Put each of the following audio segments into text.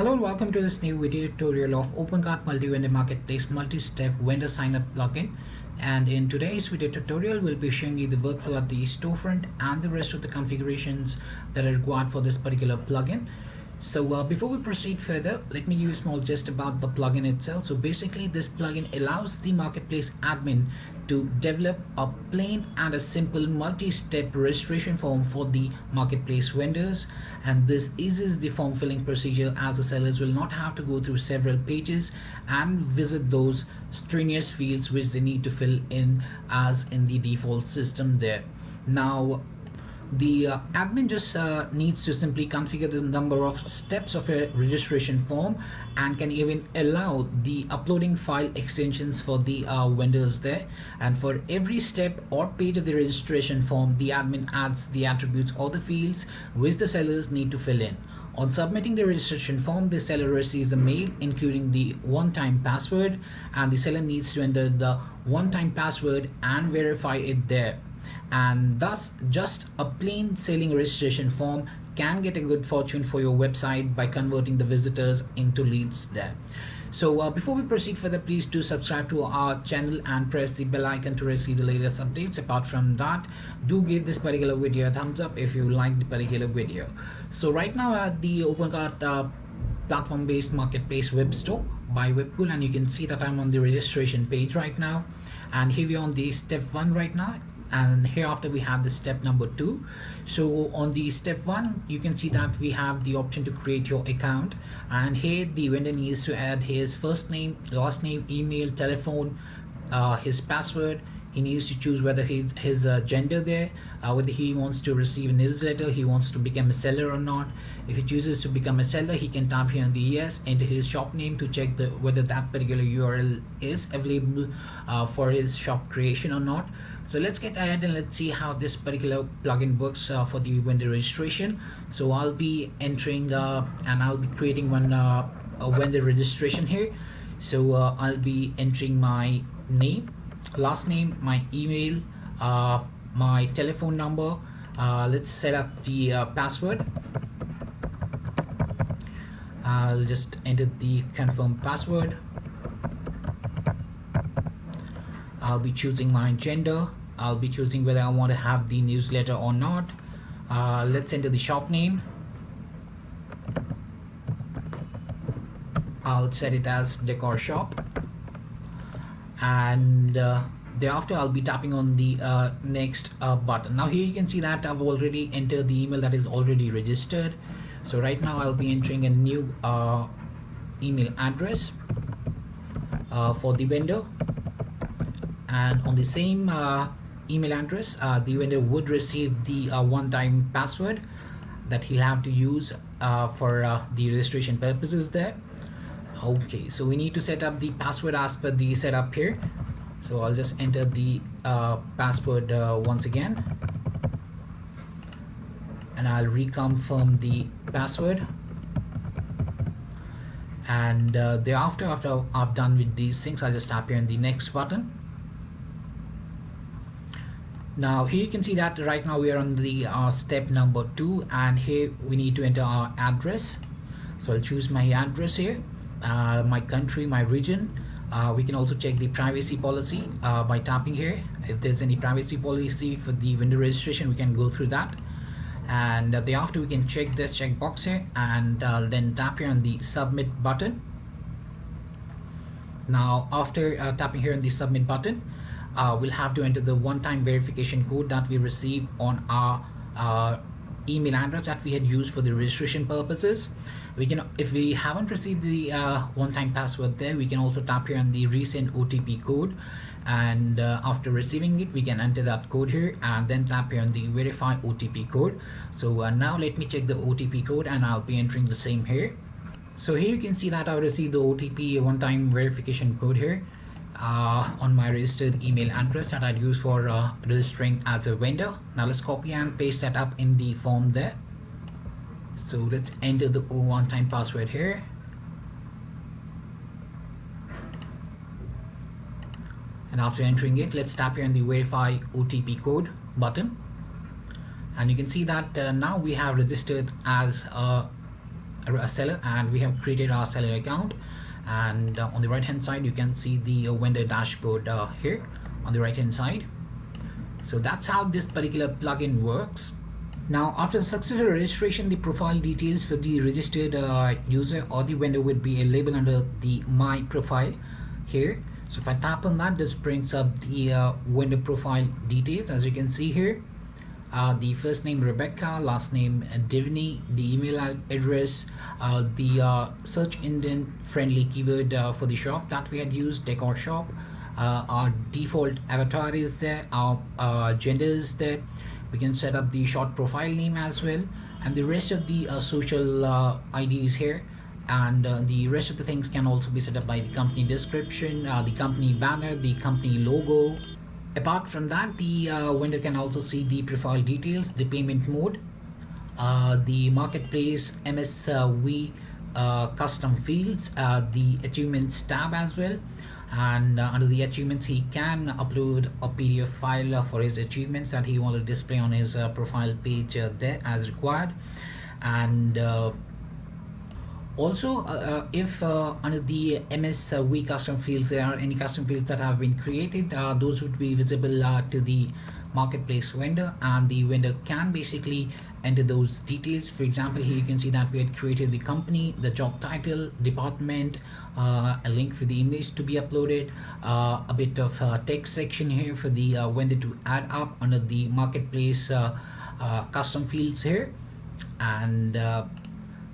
Hello and welcome to this new video tutorial of OpenCart Multi-Vendor Marketplace Multi-Step Vendor Signup plugin. And in today's video tutorial, we'll be showing you the workflow at the storefront and the rest of the configurations that are required for this particular plugin. So before we proceed further, let me give you a small gist about the plugin itself. So basically, this plugin allows the marketplace admin to develop a plain and a simple multi-step registration form for the marketplace vendors, and this eases the form filling procedure as the sellers will not have to go through several pages and visit those strenuous fields which they need to fill in as in the default system there. Now the admin just needs to simply configure the number of steps of a registration form and can even allow the uploading file extensions for the vendors there. And for every step or page of the registration form, the admin adds the attributes or the fields which the sellers need to fill in. On submitting the registration form, the seller receives a mail including the one-time password, and the seller needs to enter the one-time password and verify it there. And thus just a plain sailing registration form can get a good fortune for your website by converting the visitors into leads there. So before we proceed further, please do subscribe to our channel and press the bell icon to receive the latest updates. Apart from that, do give this particular video a thumbs up if you like the particular video. So right now at the OpenCart platform-based marketplace web store by Webkul, and you can see that I'm on the registration page right now, and here we are on the step 1 right now, and hereafter we have the step number 2. So on the step 1, you can see that we have the option to create your account, and here the vendor needs to add his first name, last name, email, telephone, his password. He needs to choose whether his gender there, whether he wants to receive a newsletter, he wants to become a seller or not. If he chooses to become a seller, he can tap here on the yes, enter his shop name to check whether that particular URL is available for his shop creation or not. So let's get ahead and let's see how this particular plugin works for the vendor registration. So I'll be entering and I'll be creating a vendor registration here. So I'll be entering my name, last name, my email, my telephone number. Let's set up the password. I'll just enter the confirm password. I'll be choosing my gender. I'll be choosing whether I want to have the newsletter or not. Let's enter the shop name. I'll set it as decor shop, and thereafter I'll be tapping on the next button. Now here you can see that I've already entered the email that is already registered. So right now I'll be entering a new email address for the vendor, and on the same email address the vendor would receive the one-time password that he'll have to use for the registration purposes there. Okay, so we need to set up the password as per the setup here. So I'll just enter the password once again, and I'll reconfirm the password, and thereafter, after I've done with these things, I'll just tap here on the next button. Now here you can see that right now we are on the step number 2, and here we need to enter our address. So I'll choose my address here, my country, my region. We can also check the privacy policy by tapping here. If there's any privacy policy for the vendor registration, we can go through that, and thereafter we can check this checkbox here, and then tap here on the submit button. Now after tapping here on the submit button, we'll have to enter the one-time verification code that we received on our email address that we had used for the registration purposes. We can, if we haven't received the one-time password there, we can also tap here on the resend OTP code, and after receiving it, we can enter that code here and then tap here on the verify OTP code. So now let me check the OTP code, and I'll be entering the same here. So here you can see that I received the OTP one-time verification code here on my registered email address that I'd use for registering as a vendor. Now let's copy and paste that up in the form there. So let's enter the one-time password here, and after entering it, let's tap here on the verify OTP code button, and you can see that now we have registered as a a seller, and we have created our seller account. And on the right hand side you can see the vendor dashboard here on the right hand side. So that's how this particular plugin works. Now, after successful registration, the profile details for the registered user or the vendor would be labeled under the My Profile here. So if I tap on that, this brings up the vendor profile details. As you can see here, the first name Rebecca, last name Divini, the email address, the search engine friendly keyword for the shop that we had used, decor shop. Our default avatar is there, our gender is there. We can set up the short profile name as well, and the rest of the social IDs here, and the rest of the things can also be set up by the company description, the company banner, the company logo. Apart from that, the vendor can also see the profile details, the payment mode, the marketplace MSV custom fields, the achievements tab as well. And under the achievements, he can upload a PDF file for his achievements that he want to display on his profile page there as required. And also if under the MSV custom fields there are any custom fields that have been created, those would be visible to the marketplace vendor, and the vendor can basically enter those details. For example, here you can see that we had created the company, the job title, department, a link for the image to be uploaded, a bit of text section here for the vendor to add up under the marketplace custom fields here.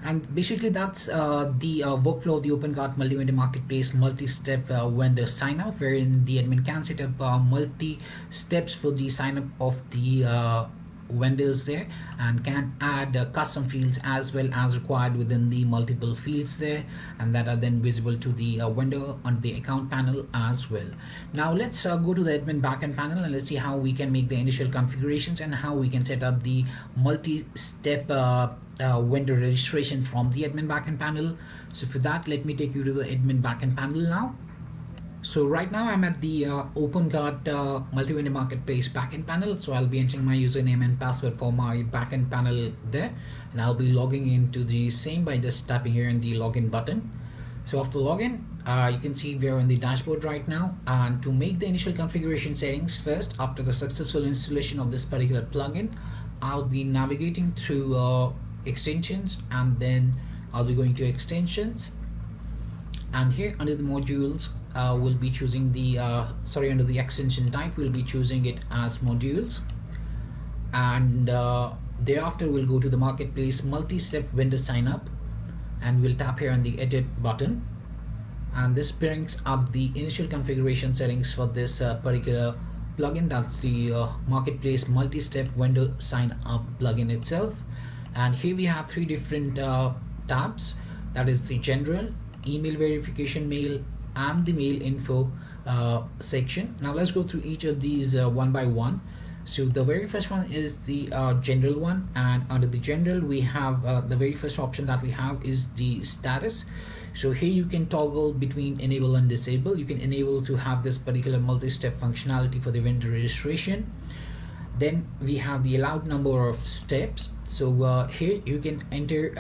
And basically that's the workflow of the OpenCart multi-vendor marketplace multi-step vendor sign-up, wherein the admin can set up multi-steps for the sign-up of the vendors there, and can add custom fields as well as required within the multiple fields there, and that are then visible to the vendor on the account panel as well. Now let's go to the admin backend panel, and let's see how we can make the initial configurations and how we can set up the multi-step vendor registration from the admin backend panel. So for that, let me take you to the admin backend panel now. So right now I'm at the OpenCart multi-vendor marketplace backend panel. So I'll be entering my username and password for my backend panel there, and I'll be logging into the same by just tapping here in the login button. So after login, you can see we're on the dashboard right now, and to make the initial configuration settings, first after the successful installation of this particular plugin, I'll be navigating through extensions, and then I'll be going to extensions, and here under the modules we'll be choosing the under the extension type we'll be choosing it as modules, and thereafter we'll go to the marketplace multi-step vendor sign up, and we'll tap here on the edit button, and this brings up the initial configuration settings for this particular plugin. That's the marketplace multi-step vendor sign up plugin itself. And here we have three different tabs, that is the general, email verification mail, and the mail info section. Now let's go through each of these one by one. So the very first one is the general one, and under the general we have the very first option that we have is the status. So here you can toggle between enable and disable. You can enable to have this particular multi-step functionality for the vendor registration. Then we have the allowed number of steps. So here you can enter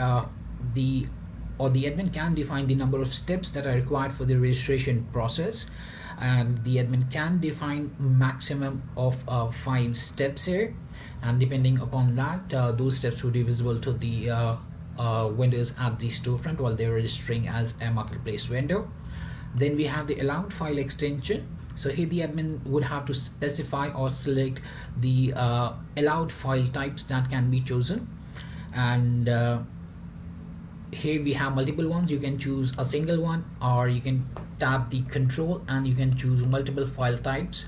the admin can define the number of steps that are required for the registration process, and the admin can define maximum of 5 steps here, and depending upon that those steps will be visible to the vendors at the storefront while they're registering as a marketplace vendor. Then we have the allowed file extension. So here the admin would have to specify or select the allowed file types that can be chosen, and here we have multiple ones. You can choose a single one, or you can tap the control and you can choose multiple file types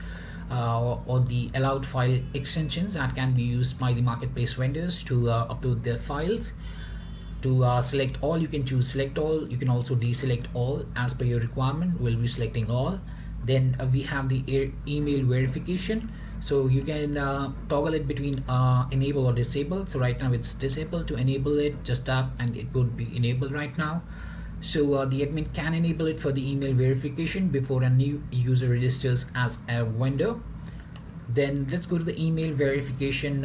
or the allowed file extensions that can be used by the marketplace vendors to upload their files. To select all, you can choose select all. You can also deselect all as per your requirement. We'll be selecting all. Then we have the email verification. So you can toggle it between enable or disable. So right now it's disabled. To enable it, just tap and it would be enabled right now. So the admin can enable it for the email verification before a new user registers as a vendor. Then let's go to the email verification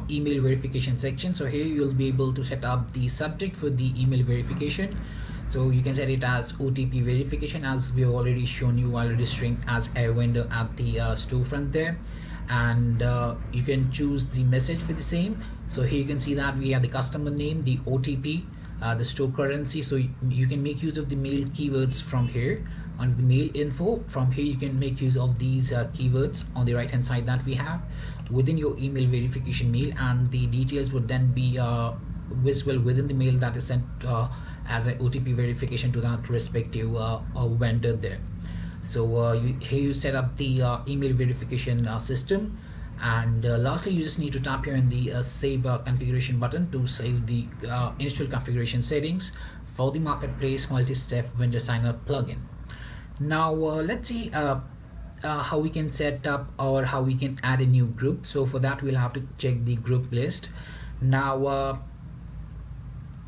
email verification section. So here you'll be able to set up the subject for the email verification. So you can set it as OTP verification, as we have already shown you while registering as a vendor at the storefront there. And you can choose the message for the same. So here you can see that we have the customer name, the OTP, the store currency. So you can make use of the mail keywords from here. Under the mail info, from here you can make use of these keywords on the right hand side that we have within your email verification mail, and the details would then be visible within the mail that is sent as an OTP verification to that respective vendor there. So here you set up the email verification system, and lastly you just need to tap here in the save configuration button to save the initial configuration settings for the marketplace multi-step vendor sign-up plugin. Now let's see how we can set up or how we can add a new group. So for that we'll have to check the group list. Now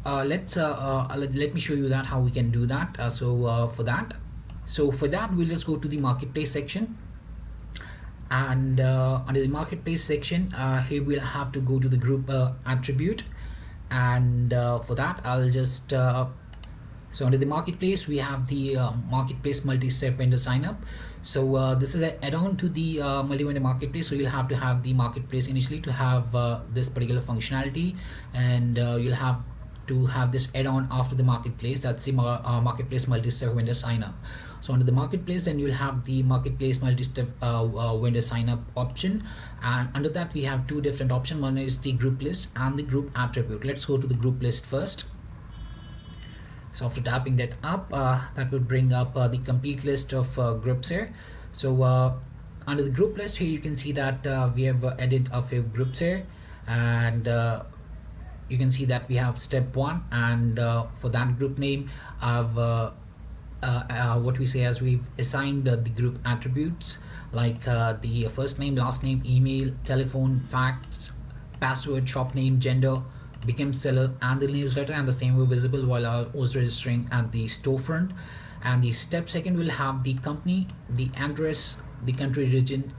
let me show you that how we can do that. For that we'll just go to the marketplace section, and under the marketplace section here we'll have to go to the group attribute, and for that I'll just so under the marketplace we have the marketplace multi-step vendor sign up. So this is an add-on to the multi-vendor marketplace, so you'll have to have the marketplace initially to have this particular functionality, and you'll have to have this add-on after the marketplace. That's the marketplace multi-step vendor sign up. So under the marketplace then you'll have the marketplace multi-step vendor sign up option, and under that we have two different options. One is the group list and the group attribute. Let's go to the group list first. So after tapping that up, that will bring up the complete list of groups here. So under the group list here you can see that we have added a few groups here, and you can see that we have step 1, and for that group name I've what we say as we've assigned the group attributes like the first name, last name, email, telephone, fax, password, shop name, gender, became seller, and the newsletter, and the same were visible while I was registering at the storefront. And the step 2 will have the company, the address, the country, region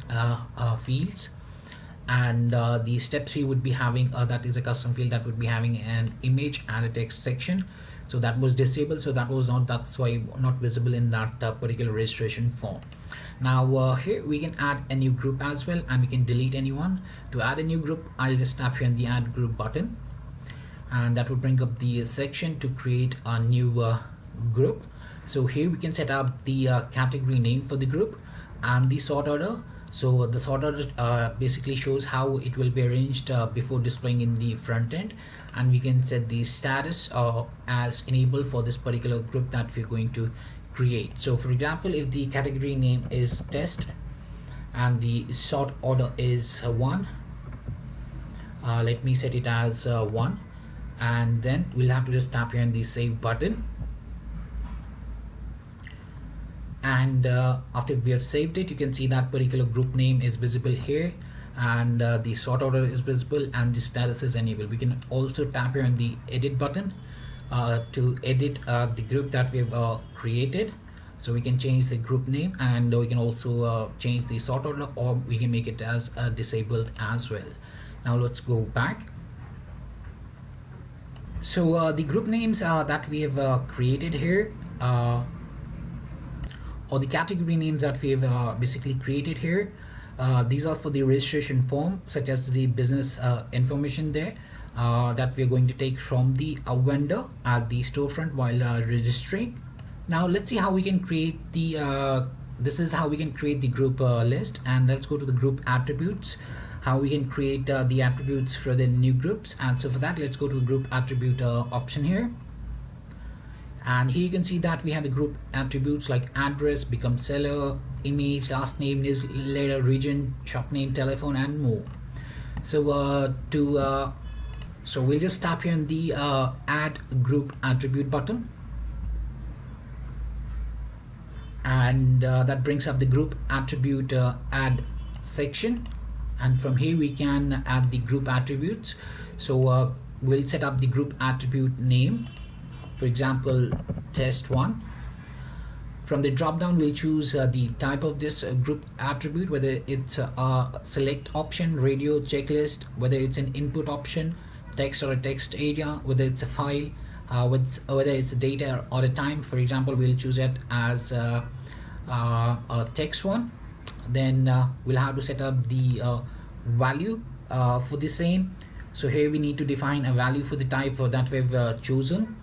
fields, and the step 3 would be having that is a custom field that would be having an image and a text section. So that was disabled, so that's why not visible in that particular registration form. Now here we can add a new group as well, and we can delete anyone. To add a new group, I'll just tap here on the add group button, and that will bring up the section to create a new group. So here we can set up the category name for the group and the sort order. So the sort order basically shows how it will be arranged before displaying in the front end, and we can set the status as enabled for this particular group that we're going to create. So for example, if the category name is test and the sort order is 1, let me set it as 1, and then we'll have to just tap here on the save button. And after we have saved it, you can see that particular group name is visible here, and the sort order is visible, and the status is enabled. We can also tap here on the edit button to edit the group that we've created. So we can change the group name, and we can also change the sort order, or we can make it as disabled as well. Now let's go back. So the group names that we have created here, or the category names that we have basically created here, these are for the registration form, such as the business information there that we're going to take from the vendor at the storefront while registering. Now let's see how we can create the this is how we can create the group list, and let's go to the group attributes, how we can create the attributes for the new groups. And so for that, let's go to the group attribute option here. And here you can see that we have the group attributes like address, become seller, image, last name, newsletter, region, shop name, telephone, and more. So so we'll just tap here on the add group attribute button, and that brings up the group attribute add section, and from here we can add the group attributes. So we'll set up the group attribute name, for example test1. From the drop down, we'll choose the type of this group attribute, whether it's a select option, radio, checklist, whether it's an input option, text or a text area, whether it's a file, whether it's a data or a time. For example, we'll choose it as a text one. Then we'll have to set up the value for the same. So here we need to define a value for the type that we've chosen,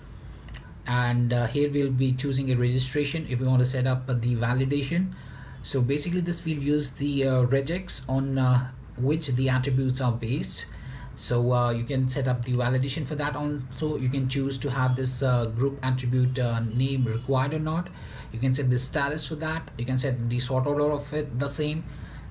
and here we'll be choosing a registration if we want to set up the validation. So basically this will use the regex on which the attributes are based. So you can set up the validation for that. Also you can choose to have this group attribute name required or not. You can set the status for that. You can set the sort order of it the same,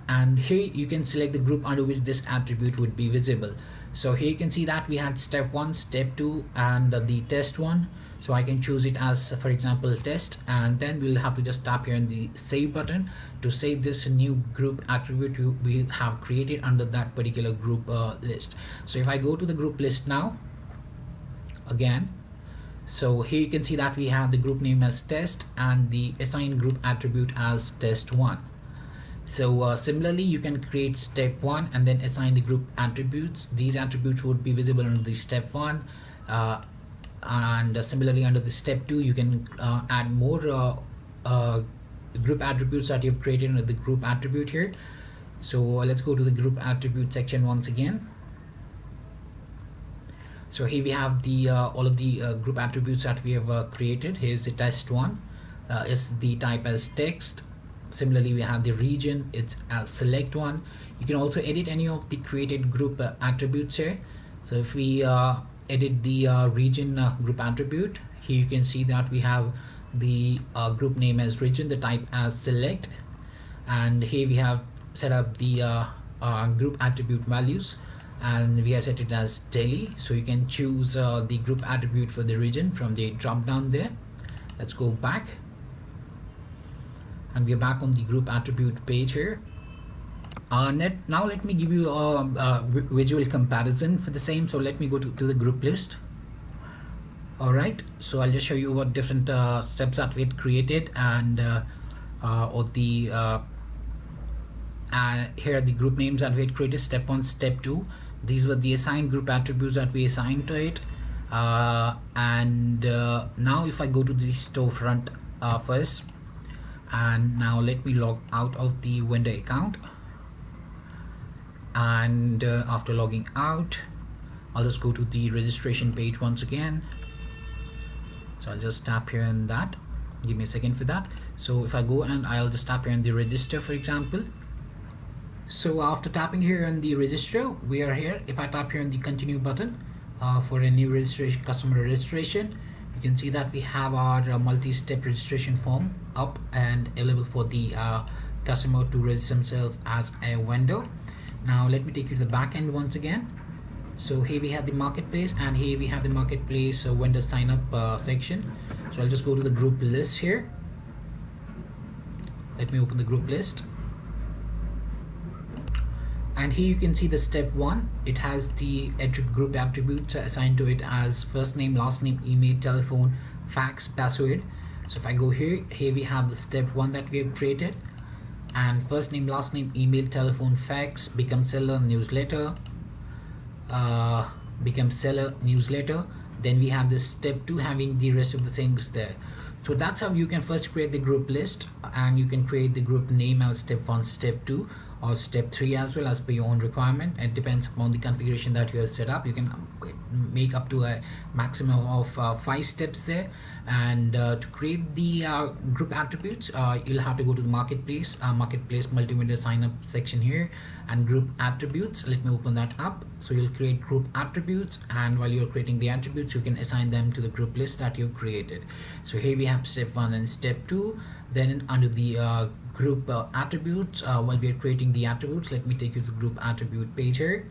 and here you can select the group under which this attribute would be visible. So here you can see that we had step 1, step 2, and the test one. So I can choose it as, for example, test, and then we'll have to just tap here on the save button to save this new group attribute we have created under that particular group list. So if I go to the group list now again, so here you can see that we have the group name as test and the assigned group attribute as test1. So similarly, you can create step 1 and then assign the group attributes. These attributes would be visible under the step 1, and similarly under the step 2 you can add more group attributes that you've created under the group attribute here. So let's go to the group attribute section once again. So here we have the all of the group attributes that we have created. Here's the test one, is the type as text. Similarly, we have the region, it's a select one. You can also edit any of the created group attributes here. So if we edit the region group attribute, here you can see that we have the group name as region, the type as select, and here we have set up the group attribute values, and we have set it as daily. So you can choose the group attribute for the region from the drop down there. Let's go back, and we are back on the group attribute page here. Now let me give you a visual comparison for the same. So let me go to the group list. Alright, so I'll just show you what different steps that we had created, and here are the group names that we had created, step 1, step 2. These were the assigned group attributes that we assigned to it. Now if I go to the storefront first, and now let me log out of the vendor account, and after logging out, I'll just go to the registration page once again. So I'll just tap here on that. Give me a second for that. So if I go and I'll just tap here on the register, for example. So after tapping here on the register, we are here. If I tap here on the continue button for a new registration, customer registration, you can see that we have our multi-step registration form up and available for the customer to register himself as a vendor. Now let me take you to the back end once again. So here we have the marketplace, and here we have the marketplace vendor sign up section. So I'll just go to the group list here. Let me open the group list, and here you can see the step 1. It has the group attributes assigned to it as first name, last name, email, telephone, fax, password. So if I go here, we have the step 1 that we have created, and first name, last name, email, telephone, fax, become seller, newsletter, become seller, newsletter. Then we have this step 2 having the rest of the things there. So that's how you can first create the group list, and you can create the group name as step 1, step 2, or step 3 as well, as per your own requirement. It depends upon the configuration that you have set up. You can make up to a maximum of 5 steps there. And to create the group attributes, you'll have to go to the marketplace multi-vendor sign up section here, and group attributes. Let me open that up. So you'll create group attributes, and while you're creating the attributes, you can assign them to the group list that you've created. So here we have step 1 and step 2. Then under the group attributes, while we are creating the attributes, let me take you to the group attribute page here.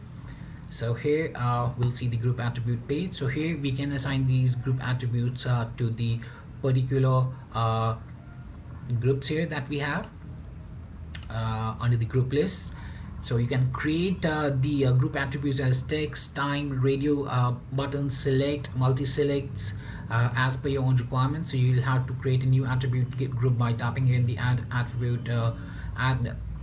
So here we'll see the group attribute page. So here we can assign these group attributes to the particular groups here that we have under the group list. So you can create the group attributes as text, time, radio, buttons, select, multi-selects, as per your own requirements. So you'll have to create a new attribute group by tapping in the add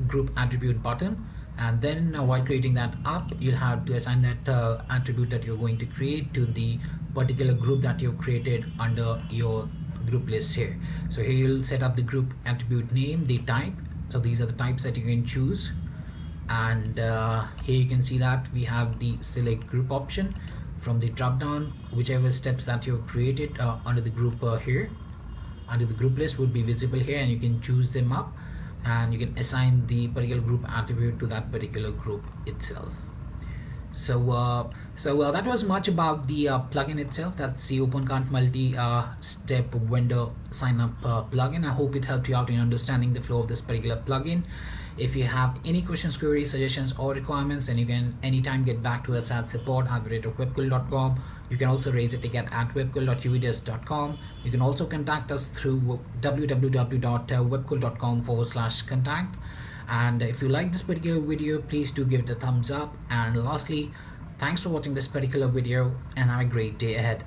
group attribute button, and then while creating that up, you'll have to assign that attribute that you're going to create to the particular group that you've created under your group list here. So here you'll set up the group attribute name, the type. So these are the types that you can choose, and here you can see that we have the select group option. From the drop down, whichever steps that you've created under the group here, under the group list, would be visible here, and you can choose them up, and you can assign the particular group attribute to that particular group itself. So that was much about the plugin itself. That's the OpenCart multi-step vendor sign up plugin. I hope it helped you out in understanding the flow of this particular plugin. If you have any questions, queries, suggestions, or requirements, then you can anytime get back to us at support@webkul.com. You can also raise a ticket at webkul.uvidesk.com. You can also contact us through www.webkul.com/contact. And if you like this particular video, please do give it a thumbs up. And lastly, thanks for watching this particular video, and have a great day ahead.